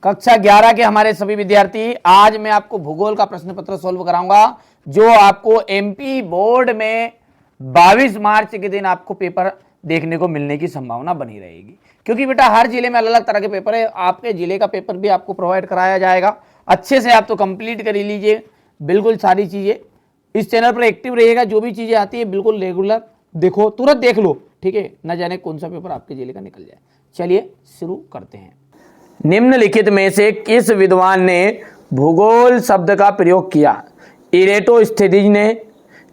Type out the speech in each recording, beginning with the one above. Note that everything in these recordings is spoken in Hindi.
कक्षा 11 के हमारे सभी विद्यार्थी, आज मैं आपको भूगोल का प्रश्न पत्र सोल्व कराऊंगा जो आपको एमपी बोर्ड में 22 मार्च के दिन आपको पेपर देखने को मिलने की संभावना बनी रहेगी। क्योंकि बेटा हर जिले में अलग अलग तरह के पेपर है, आपके जिले का पेपर भी आपको प्रोवाइड कराया जाएगा। अच्छे से आप तो कंप्लीट कर लीजिए बिल्कुल सारी चीजें। इस चैनल पर एक्टिव रहिएगा, जो भी चीजें आती है बिल्कुल रेगुलर देखो, तुरंत देख लो, ठीक है, न जाने कौन सा पेपर आपके जिले का निकल जाए। चलिए शुरू करते हैं। निम्नलिखित में से किस विद्वान ने भूगोल शब्द का प्रयोग किया? इरेटोस्थीनिस ने।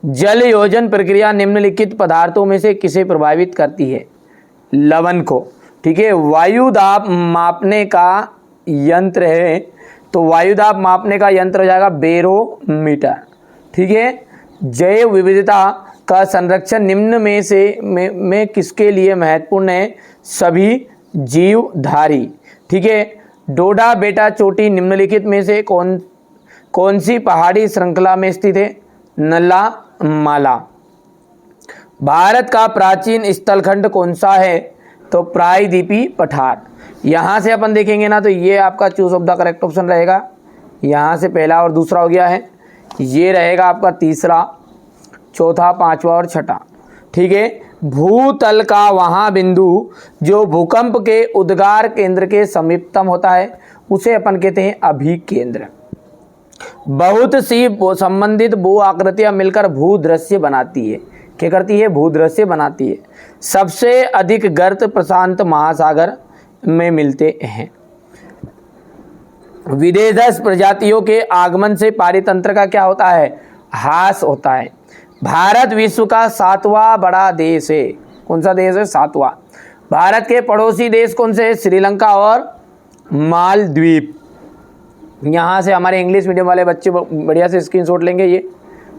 जल योजन प्रक्रिया निम्नलिखित पदार्थों में से किसे प्रभावित करती है? लवण को। ठीक है, वायु दाब मापने का यंत्र है, तो वायु दाब मापने का यंत्र हो जाएगा बैरोमीटर। ठीक है, जैव विविधता का संरक्षण निम्न में से में किसके लिए महत्वपूर्ण है? सभी जीवधारी। ठीक है, डोडा बेटा चोटी निम्नलिखित में से कौन सी पहाड़ी श्रृंखला में स्थित है? नल्ला माला। भारत का प्राचीन स्थलखंड कौन सा है? तो प्रायद्वीपीय पठार। यहाँ से अपन देखेंगे ना, तो ये आपका choose of the correct option रहेगा। यहाँ से पहला और दूसरा हो गया है, ये रहेगा आपका तीसरा, चौथा, पांचवा और छठा। ठीक है, भूतल का वहाँ बिंदु जो भूकंप के उद्गार केंद्र के समीपतम होता है उसे अपन कहते हैं अभिकेंद्र। बहुत सी संबंधित भू आकृतियां मिलकर भूदृश्य बनाती है। क्या करती है? भूदृश्य बनाती है। सबसे अधिक गर्त प्रशांत महासागर में मिलते हैं। विदेशज प्रजातियों के आगमन से पारितंत्र का क्या होता है? ह्रास होता है। भारत विश्व का 7वां बड़ा देश है। कौन सा देश है? 7वां। भारत के पड़ोसी देश कौन से हैं? श्रीलंका और मालदीव। यहाँ से हमारे इंग्लिश मीडियम वाले बच्चे बढ़िया से स्क्रीनशॉट लेंगे ये।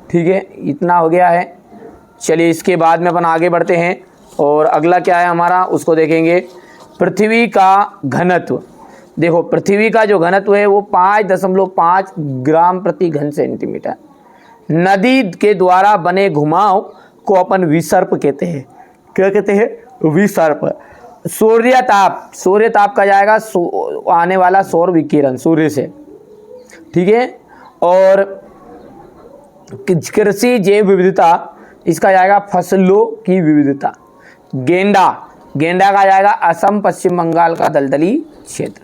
ठीक है, इतना हो गया है। चलिए इसके बाद में अपन आगे बढ़ते हैं और अगला क्या है हमारा उसको देखेंगे। पृथ्वी का घनत्व। देखो पृथ्वी का जो घनत्व है वो 5.5 ग्राम प्रति घन सेंटीमीटर। नदी के द्वारा बने घुमाव को अपन विसर्प कहते हैं। क्या कहते हैं? विसर्प। सूर्य ताप का जाएगा आने वाला सौर विकिरण सूर्य से। ठीक है, और कृषि जैव विविधता, इसका जाएगा फसलों की विविधता। गेंडा का जाएगा असम पश्चिम बंगाल का दलदली क्षेत्र।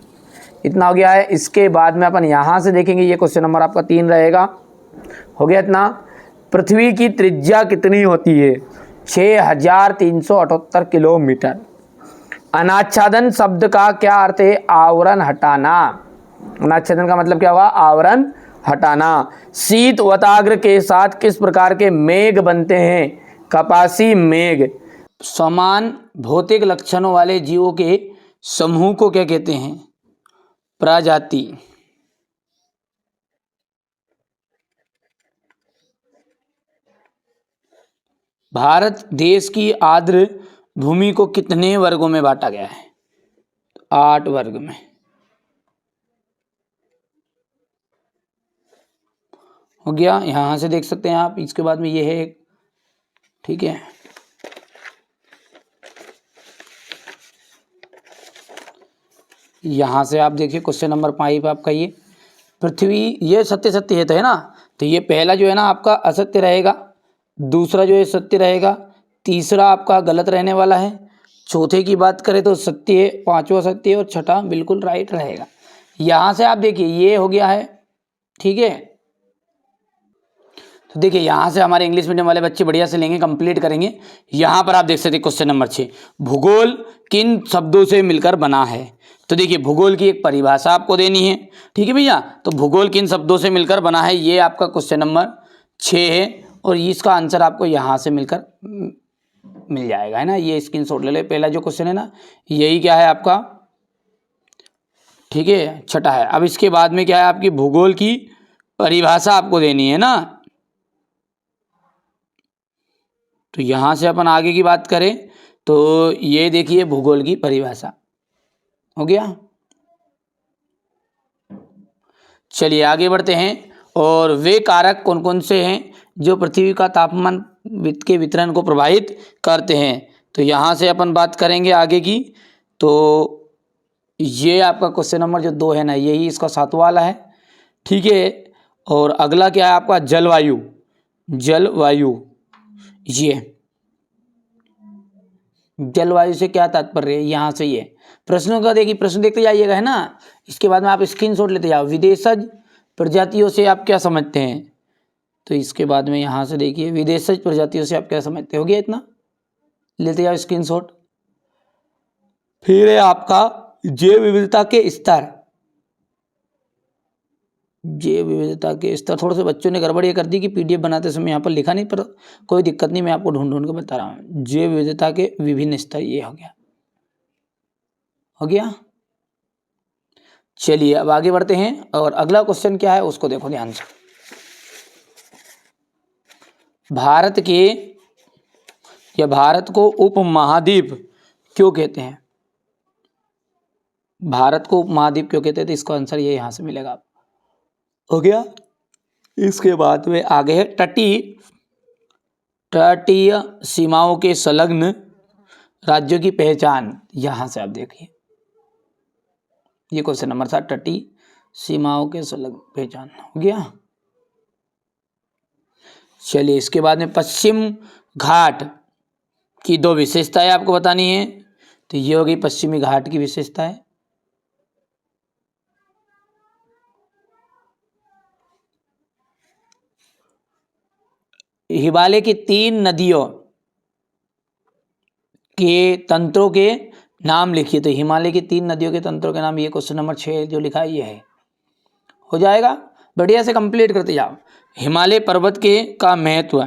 इतना हो गया है। इसके बाद में अपन यहाँ से देखेंगे, ये क्वेश्चन नंबर आपका 3 रहेगा। हो गया इतना। पृथ्वी की त्रिज्या कितनी होती है? 6378 किलोमीटर। अनाच्छादन शब्द का क्या अर्थ है? आवरण हटाना। अनाच्छादन का मतलब क्या होगा? आवरण हटाना। शीत वताग्र के साथ किस प्रकार के मेघ बनते हैं? कपासी मेघ। समान भौतिक लक्षणों वाले जीवों के समूह को क्या कहते हैं? प्रजाति। भारत देश की आर्द्र भूमि को कितने वर्गों में बांटा गया है? 8 वर्ग में। हो गया, यहाँ से देख सकते हैं आप। इसके बाद में ये है एक, ठीक है, यहाँ से आप देखिए क्वेश्चन नंबर 5 आपका ये पृथ्वी, ये सत्य है तो है ना, तो ये पहला जो है ना आपका असत्य रहेगा, दूसरा जो है सत्य रहेगा, तीसरा आपका गलत रहने वाला है, चौथे की बात करें तो सत्य है, पांचवा सत्य है और छठा बिल्कुल राइट रहेगा। यहाँ से आप देखिए ये हो गया है। ठीक है, तो देखिए यहाँ से हमारे इंग्लिश मीडियम वाले बच्चे बढ़िया से लेंगे, कंप्लीट करेंगे। यहाँ पर आप देख सकते हैं क्वेश्चन नंबर 6, भूगोल किन शब्दों से मिलकर बना है? तो देखिए भूगोल की एक परिभाषा आपको देनी है। ठीक है भैया, तो भूगोल किन शब्दों से मिलकर बना है, ये आपका क्वेश्चन नंबर 6 है और इसका आंसर आपको यहाँ से मिलकर मिल जाएगा, है ना। ये स्क्रीनशॉट ले ले, पहला जो क्वेश्चन है ना यही क्या है आपका, ठीक है, छठा है। अब इसके बाद में क्या है, आपकी भूगोल की परिभाषा आपको देनी है ना। तो यहाँ से अपन आगे की बात करें तो ये देखिए भूगोल की परिभाषा हो गया। चलिए आगे बढ़ते हैं। और वे कारक कौन कौन से हैं जो पृथ्वी का तापमान के वितरण को प्रभावित करते हैं? तो यहाँ से अपन बात करेंगे आगे की। तो ये आपका क्वेश्चन नंबर जो 2 है ना, यही इसका 7वां वाला है। ठीक है, और अगला क्या है आपका, जलवायु। जलवायु, ये जलवायु से क्या तात्पर्य है, यहाँ से ये प्रश्नों का देखिए, प्रश्न देखते जाइएगा है ना। इसके बाद में आप स्क्रीनशॉट लेते जाओ। विदेशज प्रजातियों से आप क्या समझते हैं, तो इसके बाद में यहाँ से देखिए, विदेशज प्रजातियों से आप क्या समझते हो गया, इतना लेते जाओ स्क्रीनशॉट। फिर है आपका जैव विविधता के स्तर। जैव विविधता के स्तर, थोड़े से बच्चों ने गड़बड़ ये कर दी कि पीडीएफ बनाते समय यहाँ पर लिखा नहीं, पर कोई दिक्कत नहीं, मैं आपको ढूंढ ढूंढ के बता रहा हूँ। जैव विविधता के विभिन्न स्तर, ये हो गया, हो गया। चलिए अब आगे बढ़ते हैं, और अगला क्वेश्चन क्या है उसको देखो ध्यान से। भारत के या भारत को उपमहाद्वीप क्यों कहते हैं, भारत को उपमहाद्वीप क्यों कहते हैं, तो इसका आंसर ये यहां से मिलेगा। हो गया। इसके बाद में आगे है तटीय सीमाओं के संलग्न राज्यों की पहचान। यहां से आप देखिए, ये क्वेश्चन नंबर 7, तटीय सीमाओं के संलग्न पहचान। हो गया। चलिए इसके बाद में पश्चिम घाट की 2 विशेषताएं आपको बतानी है, तो ये होगी पश्चिमी घाट की विशेषताएं। हिमालय की 3 नदियों के तंत्रों के नाम लिखिए, तो हिमालय की 3 नदियों के तंत्रों के नाम, ये क्वेश्चन नंबर 6 जो लिखा है ये है। हो जाएगा, बढ़िया से कंप्लीट करते जाओ। हिमालय पर्वत के का महत्व,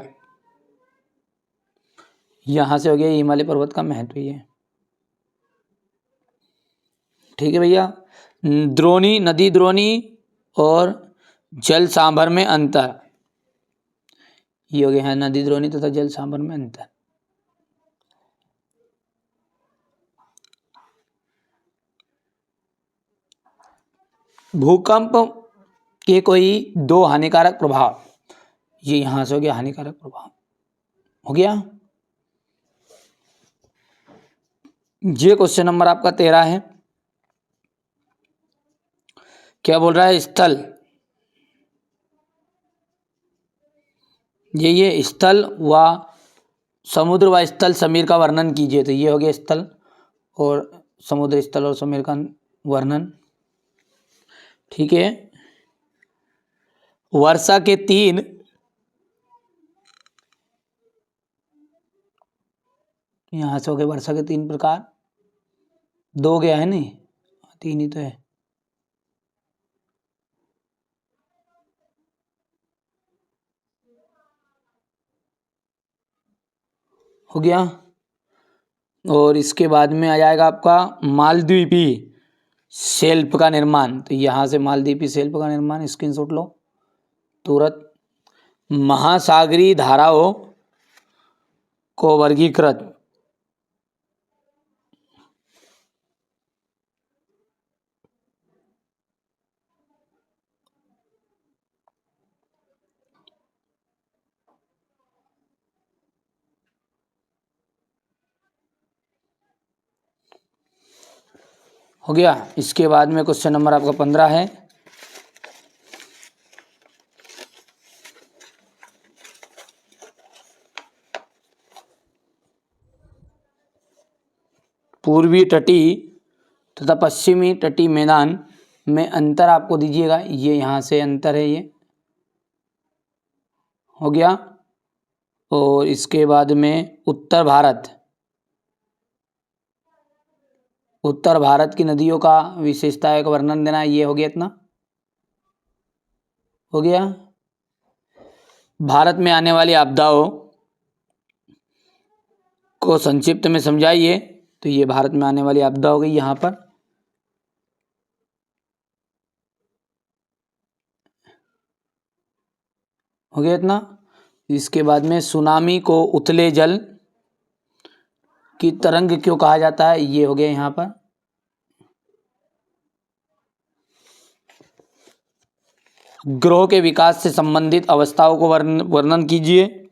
यहां से हो गया हिमालय पर्वत का महत्व ये। ठीक है भैया। द्रोणी, नदी द्रोणी और जल सांभर में अंतर, ये हो गया है नदी द्रोणी तथा जल सांभर में अंतर। भूकंप के कोई 2 हानिकारक प्रभाव, ये यहां से हो गया हानिकारक प्रभाव। हो गया। ये क्वेश्चन नंबर आपका 13 है। क्या बोल रहा है, स्थल, ये स्थल व समुद्र व स्थल समीर का वर्णन कीजिए, तो ये हो गया स्थल और समुद्र, स्थल और समीर का वर्णन। ठीक है। वर्षा के 3, यहां से हो गए वर्षा के 3 प्रकार, 2 गया है नहीं, 3 ही तो है। हो गया। और इसके बाद में आ जाएगा आपका मालद्वीपी शेल्फ का निर्माण, तो यहाँ से मालद्वीपी शेल्फ का निर्माण स्क्रीनशॉट लो तुरंत। महासागरीय धाराओं को वर्गीकृत, हो गया। इसके बाद में क्वेश्चन नंबर आपका 15 है। पूर्वी तटीय तथा पश्चिमी तटीय मैदान में अंतर आपको दीजिएगा, ये यहाँ से अंतर है ये। हो गया। और इसके बाद में उत्तर भारत, उत्तर भारत की नदियों का विशेषताएं का वर्णन देना है, ये हो गया इतना। हो गया। भारत में आने वाली आपदाओं को संक्षिप्त में समझाइए, तो ये भारत में आने वाली आपदा हो गई यहाँ पर। हो गया इतना। इसके बाद में सुनामी को उथले जल की तरंग क्यों कहा जाता है, ये हो गया यहाँ पर। ग्रहों के विकास से संबंधित अवस्थाओं को वर्णन कीजिए,